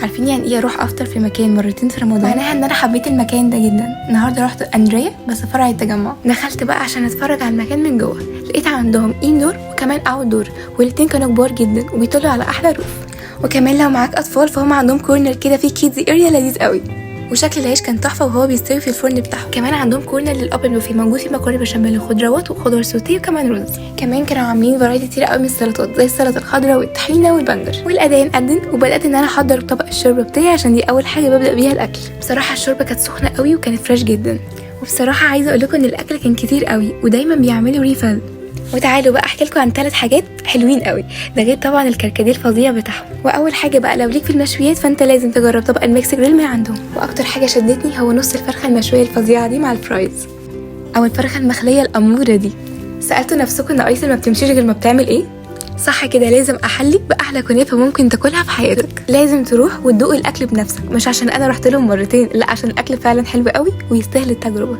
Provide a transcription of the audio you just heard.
عارفين يعني ايه اروح افطر في مكان مرتين في رمضان؟ معناها ان انا حبيت المكان ده جدا. النهارده رحت اندريا بس فرع التجمع. دخلت بقى عشان اتفرج على المكان من جوه، لقيت عندهم اندور وكمان اوت دور، والاتنين كانوا كبار جدا وبيطلعوا على احلى روف. وكمان لو معاك اطفال فهم عندهم كورنر كده فيه كيدز اريا لذيذ قوي، وشكل العيش كان تحفه وهو بيستوي في الفرن بتاعه. كمان عندهم كورنر للاوبن بوفيه موجود فيه مكرونه بشاميل وخضروات وخضار سوتيه وكمان رز. كمان كانوا عاملين فرايتي كتير قوي من السلطات زي السلطه الخضراء والطحينه والبنجر. والاذان اذن وبدات ان انا احضر طبق الشوربه بتاعي عشان دي اول حاجه ببدا بيها الاكل. بصراحه الشوربه كانت سخنه قوي وكانت فريش جدا، وبصراحه عايزه اقول لكم ان الاكل كان كتير قوي ودايما بيعملوا ريفل. وتعالوا بقى احكي لكم عن 3 حاجات حلوين قوي، ده غير طبعا الكركديه الفظيع بتاعهم. واول حاجه بقى لو ليك في المشويات فانت لازم تجرب طبق الميكس جريل من عندهم. واكتر حاجه شدتني هو نص الفرخه المشويه الفظيعه دي مع الفرايز، او الفرخه المخليه الاموره دي. سالتوا نفسكم ان ايسل ما بتمشيش غير ما بتعمل ايه؟ صح كده، لازم احلي باحلى كنافه ممكن تاكلها في حياتك. لازم تروح وتدوق الاكل بنفسك، مش عشان انا رحت لهم مرتين، لا عشان الاكل فعلا حلو قوي ويستاهل التجربه.